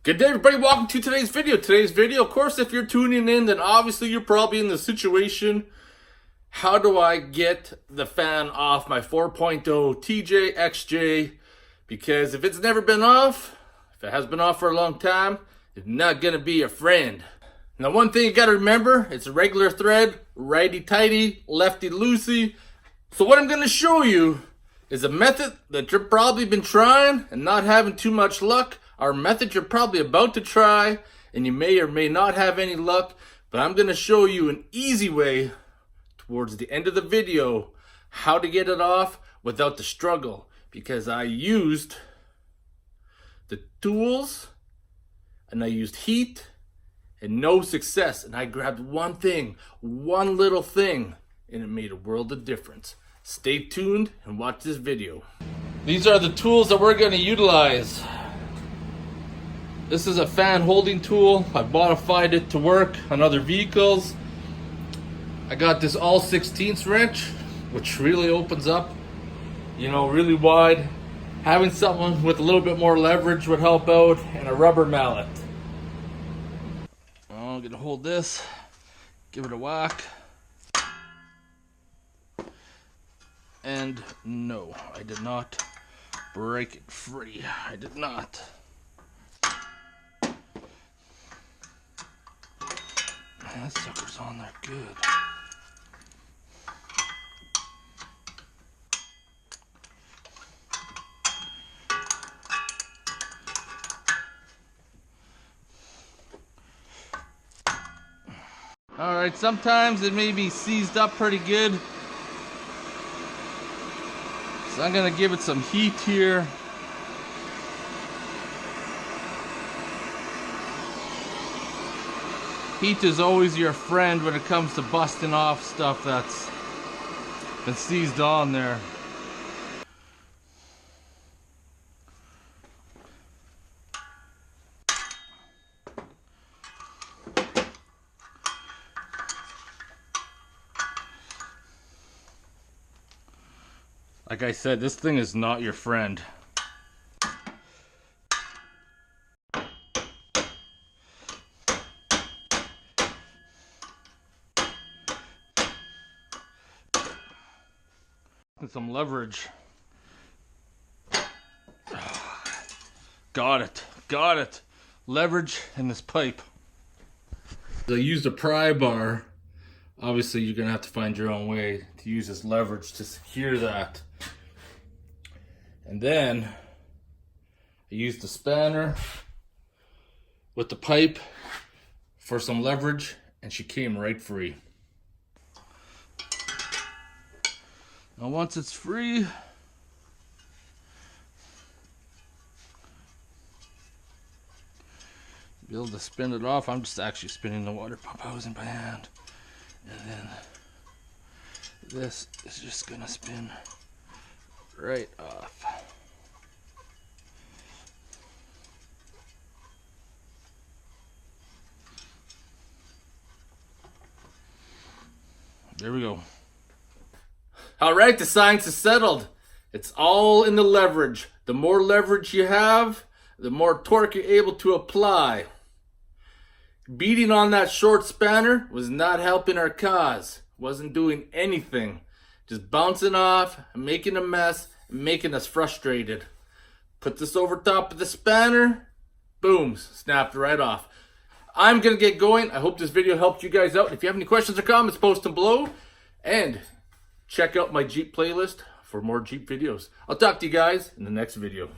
Good day, everybody. Welcome to today's video. Of course, if you're tuning in, then obviously you're probably in the situation, how do I get the fan off my 4.0 TJ XJ? Because if it's never been off, if it has been off for a long time, it's not going to be a friend. Now, one thing you got to remember, it's a regular thread, righty-tighty, lefty-loosey. So what I'm going to show you is a method that you've probably been trying and not having too much luck. Our method you're probably about to try and you may or may not have any luck, but I'm going to show you an easy way towards the end of the video how to get it off without the struggle, because I used the tools and I used heat and no success, and I grabbed one thing, one little thing, and it made a world of difference. Stay tuned and watch this video. These are the tools that we're going to utilize. This is a fan holding tool. I modified it to work on other vehicles. I got this all 16ths wrench, which really opens up, really wide. Having something with a little bit more leverage would help out, and a rubber mallet. I'm gonna hold this, give it a whack. And no, I did not break it free. I did not. That sucker's on there good. Alright, sometimes it may be seized up pretty good. So I'm going to give it some heat here. Heat is always your friend when it comes to busting off stuff that's been seized on there. Like I said, this thing is not your friend. And some leverage. Got it. Leverage in this pipe. I used a pry bar. Obviously, you're gonna have to find your own way to use this leverage to secure that. And then I used the spanner with the pipe for some leverage, and she came right free. Now once it's free, be able to spin it off. I'm just actually spinning the water pump housing by hand. And then this is just gonna spin right off. There we go. Alright, the science is settled. It's all in the leverage. The more leverage you have, the more torque you're able to apply. Beating on that short spanner was not helping our cause. Wasn't doing anything. Just bouncing off, making a mess, and making us frustrated. Put this over top of the spanner, boom, snapped right off. I'm gonna get going. I hope this video helped you guys out. If you have any questions or comments, post them below. And check out my Jeep playlist for more Jeep videos. I'll talk to you guys in the next video.